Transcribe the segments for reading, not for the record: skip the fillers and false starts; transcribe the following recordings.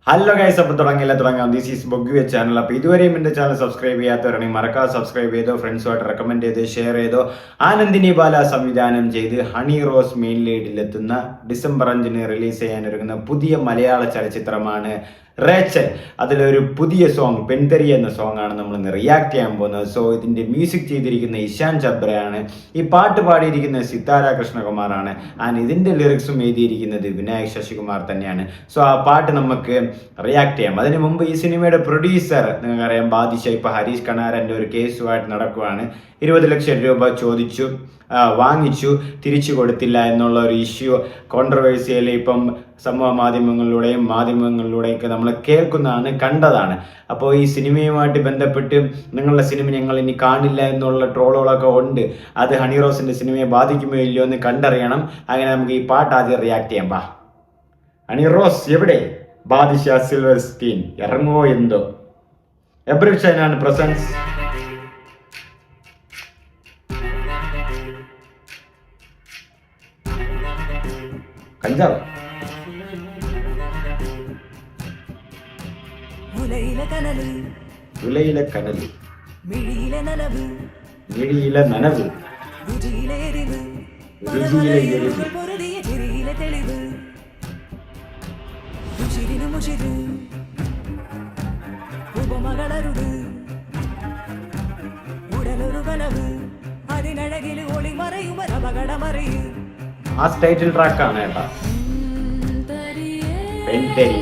Hello guys, അപ്പോൾ തുടങ്ങാം. This is ബൊഗ്ഗുവെ ചാനൽ. അപ്പോൾ ഇതുവരെയും എൻ്റെ ചാനൽ സബ്സ്ക്രൈബ് ചെയ്യാത്തവരാണെങ്കിൽ മറക്കാതെ സബ്സ്ക്രൈബ് ചെയ്തോ, ഫ്രണ്ട്സുമായിട്ട് റെക്കമെൻഡ് ചെയ്ത് ഷെയർ ചെയ്തോ. ആനന്ദിനി ബാല സംവിധാനം ചെയ്ത് ഹണി റോസ് മെയിൻ ലീഡിലെത്തുന്ന ഡിസംബർ 5 റിലീസ് ചെയ്യാനൊരുങ്ങുന്ന പുതിയ മലയാള ചലച്ചിത്രമാണ് റേച്ചൽ. അതിലൊരു പുതിയ സോങ് പെൺതരി എന്ന സോങ് ആണ് നമ്മൾ ഇന്ന് റിയാക്ട് ചെയ്യാൻ പോകുന്നത്. സോ ഇതിൻ്റെ മ്യൂസിക് ചെയ്തിരിക്കുന്ന ഇഷാൻ ചബ്രയാണ്. ഈ പാട്ട് പാടിയിരിക്കുന്ന സിത്താര കൃഷ്ണകുമാറാണ്. ആൻഡ് ഇതിൻ്റെ ലിറിക്സും എഴുതിയിരിക്കുന്നത് വിനായക് ശശികുമാർ തന്നെയാണ്. സോ ആ പാട്ട് നമുക്ക് റിയാക്ട് ചെയ്യാം. അതിന് മുമ്പ് ഈ സിനിമയുടെ പ്രൊഡ്യൂസർ നിങ്ങൾക്കറിയാം ബാദിഷ ഇപ്പോൾ ഹരീഷ് കണാരൻ്റെ ഒരു കേസുമായിട്ട് നടക്കുകയാണ്. 20 ലക്ഷം രൂപ ചോദിച്ചു, വാങ്ങിച്ചു, തിരിച്ചു കൊടുത്തില്ല എന്നുള്ള ഒരു ഇഷ്യൂ കോൺട്രവേഴ്സിയൽ ഇപ്പം സമൂഹ മാധ്യമങ്ങളിലൂടെയൊക്കെ നമ്മൾ കേൾക്കുന്നതാണ്, കണ്ടതാണ്. അപ്പോൾ ഈ സിനിമയുമായിട്ട് ബന്ധപ്പെട്ട് നിങ്ങളുടെ സിനിമ ഞങ്ങൾ ഇനി കാണില്ല എന്നുള്ള ട്രോളുകളൊക്കെ ഉണ്ട്. അത് ഹണി റോസിൻ്റെ സിനിമയെ ബാധിക്കുമോ ഇല്ലയോ എന്ന് കണ്ടറിയണം. അങ്ങനെ നമുക്ക് ഈ പാട്ട് ആദ്യം റിയാക്ട് ചെയ്യാം. ബാ, ഹണി റോസ് എവിടെ? ബാദിഷ സിൽവർ സ്ക്രീൻ ഇറങ്ങുമോ എന്തോ. എബ്രിൽ ഷൈനാണ് പ്രസൻസ്. കഞ്ചാവ് ഉലയിലെ കനല് മിഴിയിലെ നനവ് രുചിയിലെ എരിവ് ആ ടൈറ്റിൽ ട്രാക്കാണ് കേട്ടാ. പെൺതരി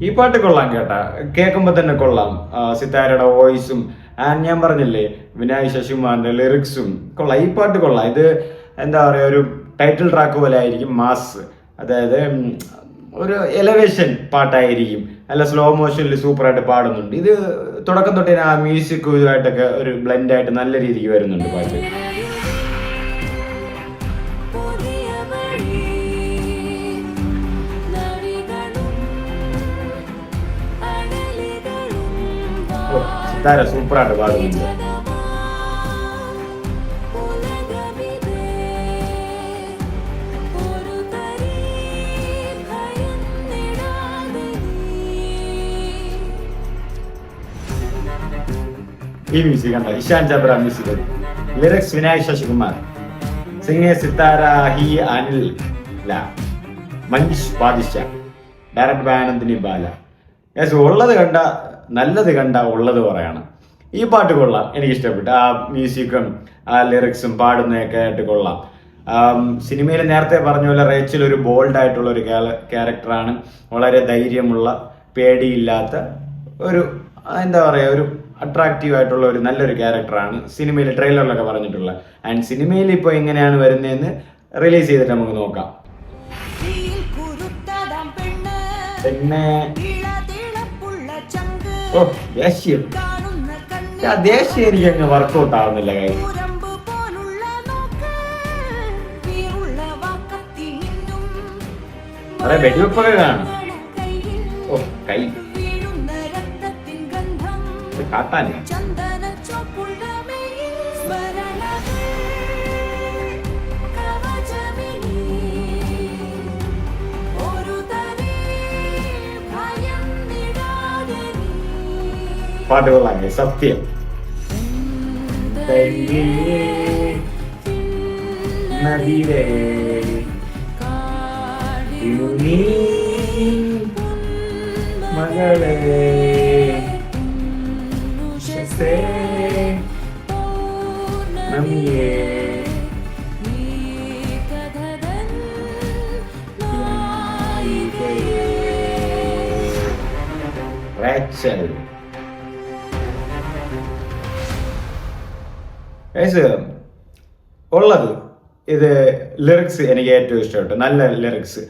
ഈ പാട്ട് കൊള്ളാം കേട്ടാ, കേൾക്കുമ്പോൾ തന്നെ കൊള്ളാം. സിത്താരയുടെ വോയിസും ഞാൻ പറഞ്ഞില്ലേ വിനായക് ശശികുമാറിന്റെ ലിറിക്സും കൊള്ളാം. ഈ പാട്ട് കൊള്ളാം. ഇത് എന്താ പറയുക, ഒരു ടൈറ്റിൽ ട്രാക്ക് പോലെ ആയിരിക്കും. മാസ്, അതായത് ഒരു എലവേഷൻ പാട്ടായിരിക്കും. നല്ല സ്ലോ മോഷനിൽ സൂപ്പറായിട്ട് പാടുന്നുണ്ട്. ഇത് തുടക്കം തൊട്ടേ ആ മ്യൂസിക്കുമായിട്ടൊക്കെ ഒരു ബ്ലെൻഡായിട്ട് നല്ല രീതിക്ക് വരുന്നുണ്ട് പാട്ട്. സിത്താര സൂപ്പറായിട്ട് പാടുന്നുണ്ട്. ഈ മ്യൂസിക് കണ്ട Ishaan Chhabra music, lyrics Vinayak Sasikumar, singers Sithara, ഹി അനിൽ, മഞ്ജുഷ് ബാദിഷ, ഡയറക്ട് ബൈ ആനന്ദിനി ബാല. ഉള്ളത് കണ്ട, നല്ലത് കണ്ട ഉള്ളത് പറയാണ്. ഈ പാട്ട് കൊള്ളാം, എനിക്കിഷ്ടപ്പെട്ടു. ആ മ്യൂസിക്കും ആ ലിറിക്സും പാടുന്നതൊക്കെ ആയിട്ട് കൊള്ളാം. സിനിമയിൽ നേരത്തെ പറഞ്ഞ പോലെ റേച്ചൽ ഒരു ബോൾഡ് ആയിട്ടുള്ള ഒരു ക്യാരക്ടറാണ്. വളരെ ധൈര്യമുള്ള, പേടിയില്ലാത്ത ഒരു എന്താ പറയുക, ഒരു അട്രാക്റ്റീവ് ആയിട്ടുള്ള ഒരു നല്ലൊരു ക്യാരക്ടറാണ് സിനിമയിൽ ട്രെയിലറിലൊക്കെ പറഞ്ഞിട്ടുള്ള. ആൻഡ് സിനിമയിൽ ഇപ്പോൾ എങ്ങനെയാണ് വരുന്നതെന്ന് റിലീസ് ചെയ്തിട്ട് നമുക്ക് നോക്കാം. പിന്നെ ദേശീയ എനിക്ക് അങ്ങ് വർക്കൗട്ട് ആവുന്നില്ല. അതെ, വെടിവെപ്പൊക്കെ കാണും. ഓ, കൈ കാട്ടാൻ പാട്ടുകളാണ് സത്യം. നദിരേ മകളേ നമിയേ റേച്ചൽ. ഉള്ളത് ഇത് ലിറിക്സ് എനിക്ക് ഏറ്റവും ഇഷ്ടപ്പെട്ടു. നല്ല ലിറിക്സ്,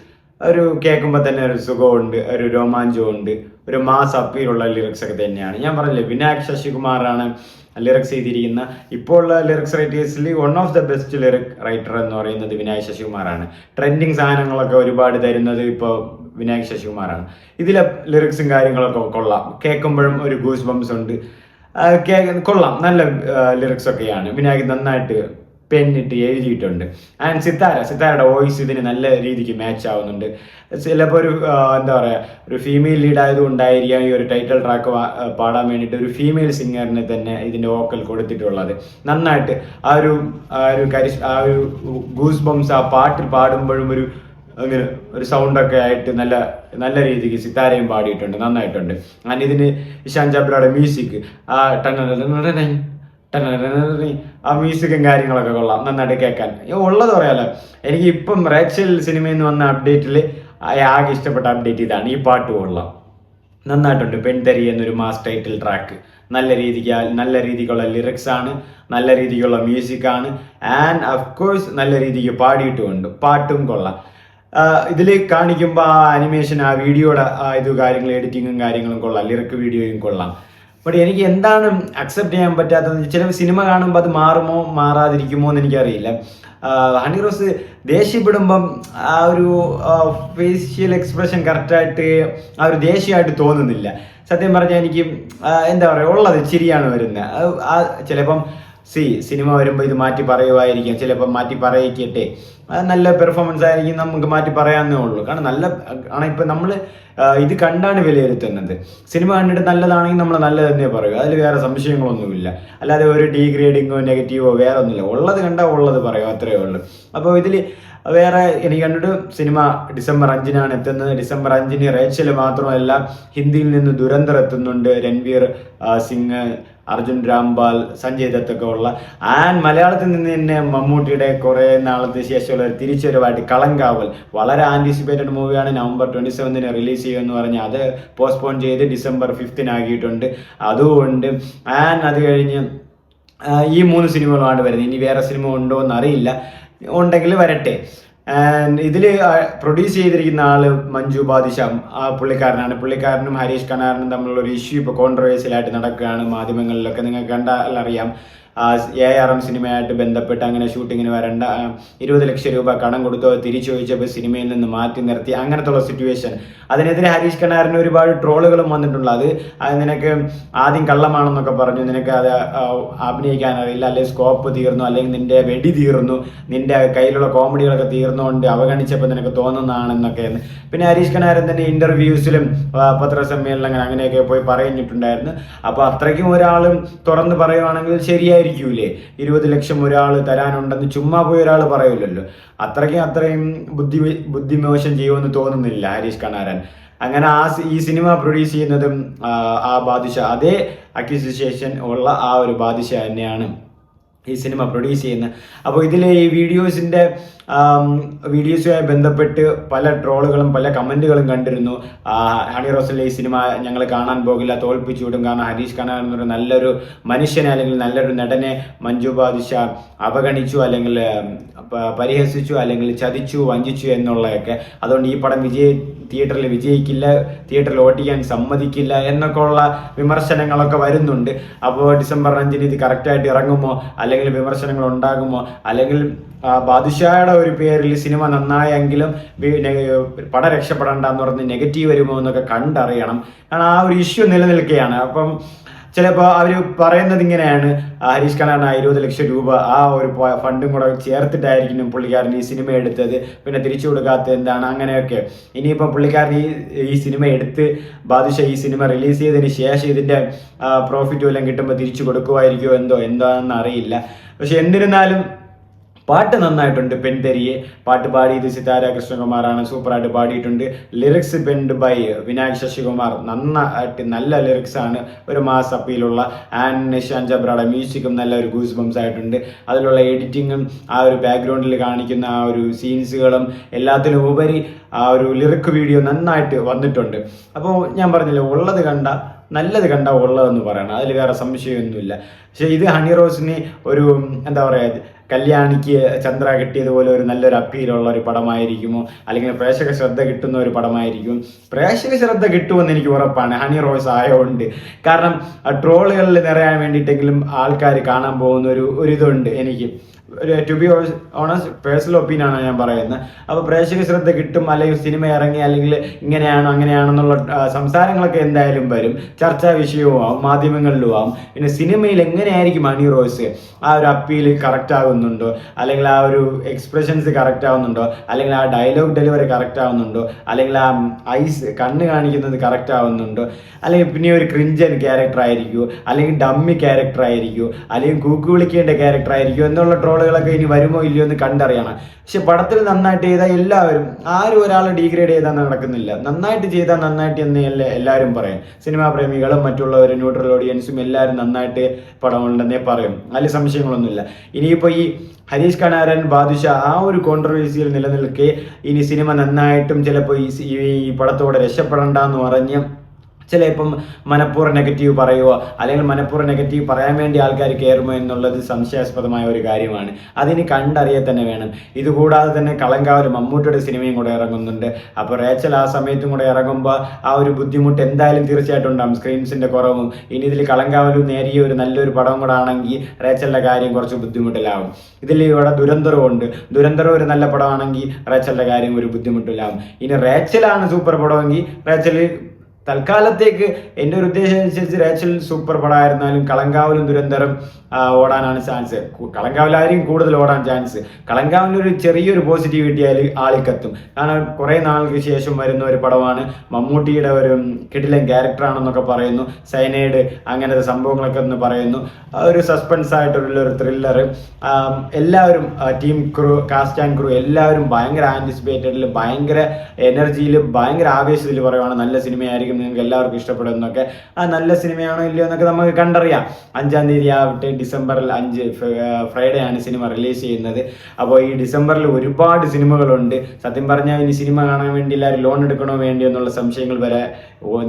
ഒരു കേൾക്കുമ്പോൾ തന്നെ ഒരു സുഖമുണ്ട്, ഒരു രോമാഞ്ചമുണ്ട്, ഒരു മാസ് അപ്പീലുള്ള ലിറിക്സ് ഒക്കെ തന്നെയാണ്. ഞാൻ പറഞ്ഞില്ലേ, വിനായക് ശശികുമാറാണ് ലിറിക്സ് ചെയ്തിരിക്കുന്ന. ഇപ്പോൾ ഉള്ള ലിറിക്സ് റൈറ്റേഴ്സിൽ one of the best lyric writer എന്ന് പറയുന്നത് വിനായക് ശശികുമാറാണ്. ട്രെൻഡിങ് സാധനങ്ങളൊക്കെ ഒരുപാട് തരുന്നത് ഇപ്പോൾ വിനായക് ശശികുമാറാണ്. ഇതിലെ ലിറിക്സും കാര്യങ്ങളൊക്കെ കൊള്ളാം, കേൾക്കുമ്പോഴും ഒരു ഗൂസ് ബംസ് ഉണ്ട്, കൊള്ളാം, നല്ല ലിറിക്സ് ഒക്കെയാണ്. വിനായക് നന്നായിട്ട് പെന്നിട്ട് എഴുതിയിട്ടുണ്ട്. ആൻഡ് സിത്താരയുടെ വോയിസ് ഇതിന് നല്ല രീതിക്ക് മാച്ച് ആവുന്നുണ്ട്. ചിലപ്പോൾ ഒരു എന്താ പറയുക, ഒരു ഫീമെയിൽ ലീഡ് ആയതുകൊണ്ടായിരിക്കാം ഈ ഒരു ടൈറ്റിൽ ട്രാക്ക് പാടാൻ വേണ്ടിയിട്ട് ഒരു ഫീമെയിൽ സിംഗറിന് തന്നെ ഇതിൻ്റെ വോക്കൽ കൊടുത്തിട്ടുള്ളത്. നന്നായിട്ട് ആ ഒരു ഗൂസ് ബംസ് ആ പാട്ടിൽ പാടുമ്പോഴും ഒരു അങ്ങനെ ഒരു സൗണ്ടൊക്കെ ആയിട്ട് നല്ല നല്ല രീതിക്ക് സിത്താരയും പാടിയിട്ടുണ്ട്, നന്നായിട്ടുണ്ട്. ആൻഡ് ഇതിന് ഇഷാൻ ചബ്രയുടെ മ്യൂസിക്, ആ ആ മ്യൂസിക്കും കാര്യങ്ങളൊക്കെ കൊള്ളാം, നന്നായിട്ട് കേൾക്കാൻ ഉള്ളത് പറയാലോ. എനിക്ക് ഇപ്പം റേച്ചൽ സിനിമയിൽ നിന്ന് വന്ന അപ്ഡേറ്റിൽ ആകെ ഇഷ്ടപ്പെട്ട അപ്ഡേറ്റ് ഇതാണ്. ഈ പാട്ട് കൊള്ളാം, നന്നായിട്ടുണ്ട്. പെൺതരി എന്നൊരു മാസ് ടൈറ്റിൽ ട്രാക്ക്, നല്ല രീതിക്കുള്ള ലിറിക്സ് ആണ്, നല്ല രീതിക്കുള്ള മ്യൂസിക്കാണ്, ആൻഡ് അഫ്കോഴ്സ് നല്ല രീതിക്ക് പാടിയിട്ടുമുണ്ട്. പാട്ടും കൊള്ളാം. ഇതിൽ കാണിക്കുമ്പോൾ ആ അനിമേഷൻ, ആ വീഡിയോയുടെ കാര്യങ്ങൾ, എഡിറ്റിങ്ങും കാര്യങ്ങളും കൊള്ളാം, ലിറിക് വീഡിയോയും കൊള്ളാം. ബട്ട് എനിക്ക് എന്താണ് അക്സെപ്റ്റ് ചെയ്യാൻ പറ്റാത്തത്, ചില സിനിമ കാണുമ്പോൾ അത് മാറുമോ മാറാതിരിക്കുമോ എന്ന് എനിക്കറിയില്ല. ഹണി റോസ് ദേഷ്യപ്പെടുമ്പം ആ ഒരു ഫേഷ്യൽ എക്സ്പ്രഷൻ കറക്റ്റായിട്ട് ആ ഒരു ദേഷ്യമായിട്ട് തോന്നുന്നില്ല. സത്യം പറഞ്ഞാൽ എനിക്ക് എന്താ പറയുക, ഉള്ളത് ചിരിയാണ് വരുന്നത്. ചിലപ്പം സിനിമ വരുമ്പോൾ ഇത് മാറ്റി പറയുമായിരിക്കും, ചിലപ്പം മാറ്റി പറയിക്കട്ടെ, നല്ല പെർഫോമൻസ് ആയിരിക്കും, നമുക്ക് മാറ്റി പറയാന്നേ ഉള്ളൂ. കാരണം ഇപ്പം നമ്മൾ ഇത് കണ്ടാണ് വിലയിരുത്തുന്നത്. സിനിമ കണ്ടിട്ട് നല്ലതാണെങ്കിൽ നമ്മൾ നല്ലത് തന്നെ പറയുക, അതിൽ വേറെ സംശയങ്ങളൊന്നുമില്ല. അല്ലാതെ ഒരു ഡീഗ്രേഡിങ്ങോ നെഗറ്റീവോ വേറെ ഒന്നുമില്ല, ഉള്ളത് കണ്ടാൽ ഉള്ളത് പറയുക, അത്രയേ ഉള്ളൂ. അപ്പോൾ ഇതിൽ വേറെ എനിക്ക് കണ്ടിട്ട് സിനിമ ഡിസംബർ 5-നാണ് എത്തുന്നത്. ഡിസംബർ 5-ന് റേച്ചൽ മാത്രമല്ല, ഹിന്ദിയിൽ നിന്ന് ദുരന്തർ എത്തുന്നുണ്ട്, രൺവീർ സിംഗ്, അർജുൻ രാംപാൽ, സഞ്ജയ് ദത്തൊക്കെ ഉള്ള. ആൻഡ് മലയാളത്തിൽ നിന്ന് തന്നെ മമ്മൂട്ടിയുടെ കുറേ നാളത്തെ ശേഷമുള്ള തിരിച്ചുവരവായിട്ട് കളങ്കാവൽ, വളരെ ആൻറ്റിസിപ്പേറ്റഡ് മൂവിയാണ്. നവംബർ 27-ന് റിലീസ് ചെയ്യുമെന്ന് പറഞ്ഞ് അത് പോസ്റ്റ്പോൺ ചെയ്ത് ഡിസംബർ 5-നാക്കിയിട്ടുണ്ട്. അതുകൊണ്ട് ആൻഡ് അത് കഴിഞ്ഞ് ഈ 3 സിനിമകളുമാണ് വരുന്നത്. ഇനി വേറെ സിനിമ ഉണ്ടോ എന്നറിയില്ല, ഉണ്ടെങ്കിൽ വരട്ടെ. ആൻഡ് ഇതിൽ പ്രൊഡ്യൂസ് ചെയ്തിരിക്കുന്ന ആള് മഞ്ജു ബാദിഷാ, ആ പുള്ളിക്കാരനും ഹരീഷ് കണാറിനും തമ്മിലുള്ള ഒരു ഇഷ്യൂ ഇപ്പോൾ കോൺട്രവേഴ്സ്യലായിട്ട് നടക്കുകയാണ് മാധ്യമങ്ങളിലൊക്കെ. നിങ്ങൾക്ക് കണ്ടാൽ അറിയാം. ARM സിനിമയായിട്ട് ബന്ധപ്പെട്ട് അങ്ങനെ ഷൂട്ടിങ്ങിന് വരേണ്ട 20 ലക്ഷം രൂപ കടം കൊടുത്തോ തിരിച്ചു ചോദിച്ചപ്പോൾ സിനിമയിൽ നിന്ന് മാറ്റി നിർത്തി, അങ്ങനത്തുള്ള സിറ്റുവേഷൻ. അതിനെതിരെ ഹരീഷ് കണാറിന് ഒരുപാട് ട്രോളുകളും വന്നിട്ടുള്ളത്. അത് നിനക്ക് ആദ്യം കള്ളമാണെന്നൊക്കെ പറഞ്ഞു, നിനക്ക് അത് അഭിനയിക്കാൻ അറിയില്ല, അല്ലെങ്കിൽ സ്കോപ്പ് തീർന്നു, അല്ലെങ്കിൽ നിന്റെ വെടി തീർന്നു, നിന്റെ കയ്യിലുള്ള കോമഡികളൊക്കെ തീർന്നുകൊണ്ട് അവഗണിച്ചപ്പോൾ നിനക്ക് തോന്നുന്നതാണെന്നൊക്കെ. പിന്നെ ഹരീഷ് കണാരൻ തന്നെ ഇന്റർവ്യൂസിലും പത്രസമ്മേളനങ്ങൾ അങ്ങനെയൊക്കെ പോയി പറഞ്ഞിട്ടുണ്ടായിരുന്നു. അപ്പോൾ അത്രയ്ക്കും ഒരാളും തുറന്ന് പറയുവാണെങ്കിൽ ശരിയായിരിക്കൂലേ? 20 ലക്ഷം ഒരാൾ തരാനുണ്ടെന്ന് ചുമ്മാ പോയി ഒരാൾ പറയില്ലല്ലോ. അത്രയും ബുദ്ധിമോശം ചെയ്യുമെന്ന് തോന്നുന്നില്ല ഹരീഷ് കണാരൻ. അങ്ങനെ ഈ സിനിമ പ്രൊഡ്യൂസ് ചെയ്യുന്നതും ആ ബാദിഷ, അതേ അക്യൂസിയേഷൻ ഉള്ള ആ ഒരു ബാദിഷ തന്നെയാണ് ഈ സിനിമ പ്രൊഡ്യൂസ് ചെയ്യുന്നത്. അപ്പോൾ ഇതിലെ ഈ വീഡിയോസുമായി ബന്ധപ്പെട്ട് പല ട്രോളുകളും പല കമൻറ്റുകളും കണ്ടിരുന്നു. ഹണി റോസിലെ ഈ സിനിമ ഞങ്ങൾ കാണാൻ പോകില്ല, തോൽപ്പിച്ചു വിടും, കാരണം ഹരീഷ് കണാർ എന്നൊരു നല്ലൊരു മനുഷ്യനെ അല്ലെങ്കിൽ നല്ലൊരു നടനെ മഞ്ജു ബാദിഷ അവഗണിച്ചു, അല്ലെങ്കിൽ പരിഹസിച്ചു, അല്ലെങ്കിൽ ചതിച്ചു, വഞ്ചിച്ചു എന്നുള്ളതൊക്കെ. അതുകൊണ്ട് ഈ പടം തിയേറ്ററിൽ വിജയിക്കില്ല, തിയേറ്ററിൽ ഓടിക്കാൻ സമ്മതിക്കില്ല എന്നൊക്കെ ഉള്ള വിമർശനങ്ങളൊക്കെ വരുന്നുണ്ട്. അപ്പോൾ ഡിസംബർ 5-ന് ഇത് കറക്റ്റായിട്ട് ഇറങ്ങുമോ, അല്ലെങ്കിൽ വിമർശനങ്ങൾ ഉണ്ടാകുമോ, അല്ലെങ്കിൽ ബാദുഷായുടെ ഒരു പേരിൽ സിനിമ നന്നായെങ്കിലും പടം രക്ഷപ്പെടേണ്ട എന്ന് പറഞ്ഞ് നെഗറ്റീവ് വരുമോ എന്നൊക്കെ കണ്ടറിയണം. കാരണം ആ ഒരു ഇഷ്യൂ നിലനിൽക്കുകയാണ്. അപ്പം ചിലപ്പോൾ അവർ പറയുന്നത് ഇങ്ങനെയാണ്, ഹരീഷ് കണാറിന് 20 ലക്ഷം രൂപ ആ ഒരു ഫണ്ടും കൂടെ ചേർത്തിട്ടായിരിക്കും പുള്ളിക്കാരൻ ഈ സിനിമ എടുത്തത്, പിന്നെ തിരിച്ചു കൊടുക്കാത്തത് എന്താണ്, അങ്ങനെയൊക്കെ. ഇനിയിപ്പോൾ പുള്ളിക്കാരൻ ഈ സിനിമ എടുത്ത് ബാദുഷ ഈ സിനിമ റിലീസ് ചെയ്തതിന് ശേഷം ഇതിൻ്റെ പ്രോഫിറ്റ് വല്ലതും കിട്ടുമ്പോൾ തിരിച്ചു കൊടുക്കുമായിരിക്കുമോ എന്താണെന്ന് അറിയില്ല. പക്ഷെ എന്നിരുന്നാലും പാട്ട് നന്നായിട്ടുണ്ട്. പെൺതെരിയെ പാട്ട് പാടിയത് സിതാര കൃഷ്ണകുമാറാണ്, സൂപ്പറായിട്ട് പാടിയിട്ടുണ്ട്. Lyrics penned by Vinayak Sasikumar, നന്നായിട്ട് നല്ല ലിറിക്സ് ആണ്, ഒരു മാസ് അപ്പീലുള്ള. ആൻഡ് നിഷാൻ ചബ്രയുടെ മ്യൂസിക്കും നല്ല ഒരു ഗൂസ് ബംസ് ആയിട്ടുണ്ട്. അതിലുള്ള എഡിറ്റിങ്ങും ആ ഒരു ബാക്ക്ഗ്രൗണ്ടിൽ കാണിക്കുന്ന ആ ഒരു സീൻസുകളും എല്ലാത്തിലും ഉപരി ആ ഒരു ലിറിക് വീഡിയോ നന്നായിട്ട് വന്നിട്ടുണ്ട്. അപ്പോൾ ഞാൻ പറഞ്ഞില്ലേ, നല്ലത് കണ്ട ഉള്ളതെന്ന് പറയണം, അതിൽ വേറെ സംശയമൊന്നുമില്ല. പക്ഷേ ഇത് ഹണി റോസിന് ഒരു എന്താ പറയുക, കല്യാണിക്ക് ചന്ദ്ര കിട്ടിയതുപോലെ ഒരു നല്ലൊരു അപ്പീലുള്ള ഒരു പടമായിരിക്കുമോ, അല്ലെങ്കിൽ പ്രേക്ഷക ശ്രദ്ധ കിട്ടുന്ന ഒരു പടമായിരിക്കും. പ്രേക്ഷക ശ്രദ്ധ കിട്ടുമെന്ന് എനിക്ക് ഉറപ്പാണ് ഹണി റോസ് ആയതുകൊണ്ട്. കാരണം ട്രോളുകളിൽ നിറയാൻ വേണ്ടിയിട്ടെങ്കിലും ആൾക്കാർ കാണാൻ പോകുന്ന ഒരു ഇതുണ്ട് എനിക്ക്. ടു ബി ഓണസ്റ്റ് പേഴ്സണൽ ഒപ്പീനിയനാണ് ഞാൻ പറയുന്നത്. അപ്പോൾ പ്രേക്ഷക ശ്രദ്ധ കിട്ടും, അല്ലെങ്കിൽ സിനിമ ഇറങ്ങി അല്ലെങ്കിൽ ഇങ്ങനെയാണോ അങ്ങനെയാണെന്നുള്ള സംസാരങ്ങളൊക്കെ എന്തായാലും വരും, ചർച്ചാ വിഷയവും ആവും, മാധ്യമങ്ങളിലും ആവും. പിന്നെ സിനിമയിൽ എങ്ങനെയായിരിക്കും ഹണി റോസ് ആ ഒരു അപ്പീൽ കറക്റ്റ് ആകുന്നുണ്ടോ, അല്ലെങ്കിൽ ആ ഒരു എക്സ്പ്രഷൻസ് കറക്റ്റ് ആവുന്നുണ്ടോ, അല്ലെങ്കിൽ ആ ഡയലോഗ് ഡെലിവറി കറക്റ്റ് ആവുന്നുണ്ടോ, അല്ലെങ്കിൽ ആ ഐസ് കണ്ണ് കാണിക്കുന്നത് കറക്റ്റ് ആവുന്നുണ്ടോ, അല്ലെങ്കിൽ പിന്നെ ഒരു ക്രിഞ്ചൻ ക്യാരക്ടർ ആയിരിക്കുമോ, അല്ലെങ്കിൽ ഡമ്മി ക്യാരക്ടർ ആയിരിക്കുമോ, അല്ലെങ്കിൽ കൂക്ക് വിളിക്കേണ്ട ക്യാരക്ടർ ആയിരിക്കുമോ എന്നുള്ള ട്രോളുകളൊക്കെ ഇനി വരുമോ ഇല്ലയോ എന്ന് കണ്ടറിയണം. പക്ഷെ പടത്തിൽ നന്നായിട്ട് ചെയ്താൽ എല്ലാവരും, ആരും ഒരാളെ ഡീഗ്രേഡ് ചെയ്താൽ നടക്കുന്നില്ല. നന്നായിട്ട് ചെയ്താൽ നന്നായിട്ട് എന്ന് എല്ലാവരും പറയും. സിനിമാ പ്രേമികളും മറ്റുള്ളവരും ന്യൂട്രൽ ഓഡിയൻസും എല്ലാവരും നന്നായിട്ട് പടമുണ്ടെന്നേ പറയും, അതിൽ സംശയങ്ങളൊന്നുമില്ല. ഇനിയിപ്പോൾ ഈ ഹരീഷ് കണാരൻ ബാദുഷ ആ ഒരു കോൺട്രവേഴ്സിയിൽ നിലനിൽക്കെ ഇനി സിനിമ നന്നായിട്ടും ചിലപ്പോൾ ഈ പടത്തോടെ രക്ഷപ്പെടണ്ടെന്ന് പറഞ്ഞ് ചിലപ്പം മനഃപൂർവ്വം നെഗറ്റീവ് പറയുമോ, അല്ലെങ്കിൽ മനഃപൂർവ്വം നെഗറ്റീവ് പറയാൻ വേണ്ടി ആൾക്കാർ കയറുമോ എന്നുള്ളത് സംശയാസ്പദമായ ഒരു കാര്യമാണ്. അതിന് കണ്ടറിയ തന്നെ വേണം. ഇതുകൂടാതെ തന്നെ കളങ്കാവൽ മമ്മൂട്ടിയുടെ സിനിമയും കൂടെ ഇറങ്ങുന്നുണ്ട്. അപ്പോൾ റേച്ചൽ ആ സമയത്തും കൂടെ ഇറങ്ങുമ്പോൾ ആ ഒരു ബുദ്ധിമുട്ട് എന്തായാലും തീർച്ചയായിട്ടും ഉണ്ടാകും, സ്ക്രീൻസിൻ്റെ കുറവും. ഇനി ഇതിൽ കളങ്കാവലും നേരിയ ഒരു നല്ലൊരു പടം കൂടെ ആണെങ്കിൽ റേച്ചലിൻ്റെ കാര്യം കുറച്ച് ബുദ്ധിമുട്ടിലാവും. ഇതിൽ ഇവിടെ ദുരന്തരവും ഉണ്ട്. ദുരന്തരം ഒരു നല്ല പടമാണെങ്കിൽ റേച്ചലിൻ്റെ കാര്യം ഒരു ബുദ്ധിമുട്ടിലാവും. ഇനി റേച്ചലാണ് സൂപ്പർ പടമെങ്കിൽ റേച്ചൽ തൽക്കാലത്തേക്ക് എൻ്റെ ഒരു ഉദ്ദേശം അനുസരിച്ച് റേച്ചൽ സൂപ്പർ പടമായിരുന്നാലും കളങ്കാവലും ദുരന്തരം ഓടാനാണ് ചാൻസ്. കളങ്കാവലായിരിക്കും കൂടുതൽ ഓടാൻ ചാൻസ്. കളങ്കാവിലൊരു ചെറിയൊരു പോസിറ്റിവിറ്റി ആളിക്കത്തും. കാരണം കുറേ നാൾക്ക് ശേഷം വരുന്ന ഒരു പടമാണ്, മമ്മൂട്ടിയുടെ ഒരു കിടിലൻ ക്യാരക്ടറാണെന്നൊക്കെ പറയുന്നു, സൈനൈഡ് അങ്ങനത്തെ സംഭവങ്ങളൊക്കെ എന്ന് പറയുന്നു. ഒരു സസ്പെൻസ് ആയിട്ടുള്ളൊരു ത്രില്ലർ. എല്ലാവരും team crew, cast and crew എല്ലാവരും ഭയങ്കര ആൻറ്റിസിപ്പേറ്റഡിൽ, ഭയങ്കര എനർജിയിൽ, ഭയങ്കര ആവേശത്തിൽ പറയുവാണ് നല്ല സിനിമയായിരിക്കും, നിങ്ങൾക്ക് എല്ലാവർക്കും ഇഷ്ടപ്പെടുന്നൊക്കെ. ആ നല്ല സിനിമയാണോ ഇല്ലയോ എന്നൊക്കെ നമുക്ക് കണ്ടറിയാം. 5-ാം തീയതി ആവട്ടെ, ഡിസംബറിൽ 5 ഫ്രൈഡേ ആണ് സിനിമ റിലീസ് ചെയ്യുന്നത്. അപ്പോൾ ഈ ഡിസംബറിൽ ഒരുപാട് സിനിമകളുണ്ട്. സത്യം പറഞ്ഞാൽ ഇനി സിനിമ കാണാൻ വേണ്ടി എല്ലാവരും ലോൺ എടുക്കണോ വേണ്ടിയോ എന്നുള്ള സംശയങ്ങൾ വരെ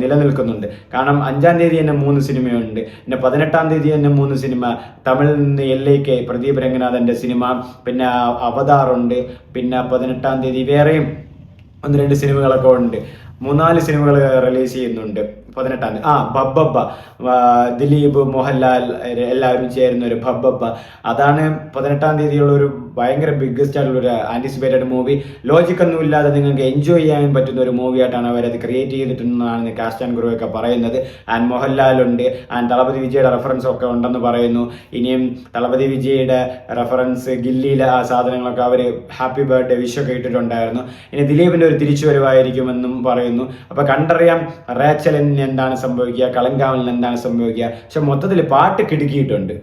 നിലനിൽക്കുന്നുണ്ട്. കാരണം 5-ാം തീയതി തന്നെ 3 സിനിമയുണ്ട്, പിന്നെ 18-ാം തീയതി തന്നെ 3 സിനിമ. തമിഴിൽ നിന്ന് LAK പ്രദീപ് രംഗനാഥൻ്റെ സിനിമ, പിന്നെ അവതാറുണ്ട്, പിന്നെ 18-ാം തീയതി വേറെയും 1-2 സിനിമകളൊക്കെ ഉണ്ട്. 3-4 സിനിമകൾ റിലീസ് ചെയ്യുന്നുണ്ട് 18-ാം തീയതി. ബബ്ബബ്ബ, ദിലീപ്, മോഹൻലാൽ എല്ലാവരും ചേരുന്ന ഒരു ബബ്ബബ്ബ, അതാണ് 18-ാം തീയതിയുള്ള ഒരു ഭയങ്കര ബിഗ്ഗസ്റ്റ് ആയിട്ടുള്ള ഒരു ആൻറ്റിസിപ്പേറ്റഡ് മൂവി. ലോജിക്കൊന്നും ഇല്ലാതെ നിങ്ങൾക്ക് എൻജോയ് ചെയ്യാൻ പറ്റുന്ന ഒരു മൂവിയായിട്ടാണ് അവരത് ക്രിയേറ്റ് ചെയ്തിട്ടുണ്ടെന്നാണ് കാസ്റ്റ് ആൻഡ് ക്രൂ ഒക്കെ പറയുന്നത്. ആൻഡ് മോഹൻലാലുണ്ട്, ആൻഡ് തളപതി വിജയുടെ റെഫറൻസ് ഒക്കെ ഉണ്ടെന്ന് പറയുന്നു. ഇനിയും തളപതി വിജയുടെ റെഫറൻസ്, ഗില്ലിയിലെ ആ സാധനങ്ങളൊക്കെ അവർ ഹാപ്പി ബർത്ത്ഡേ വിഷൊക്കെ ഇട്ടിട്ടുണ്ടായിരുന്നു. ഇനി ദിലീപിൻ്റെ ഒരു തിരിച്ചുവരവായിരിക്കുമെന്നും പറയുന്നു. അപ്പോൾ കണ്ടറിയാം റേച്ചലിന് എന്താണ് സംഭവിക്കുക, കളങ്കാവലിന് എന്താണ് സംഭവിക്കുക. പക്ഷെ മൊത്തത്തിൽ പാട്ട് കിടുക്കിയിട്ടുണ്ട്.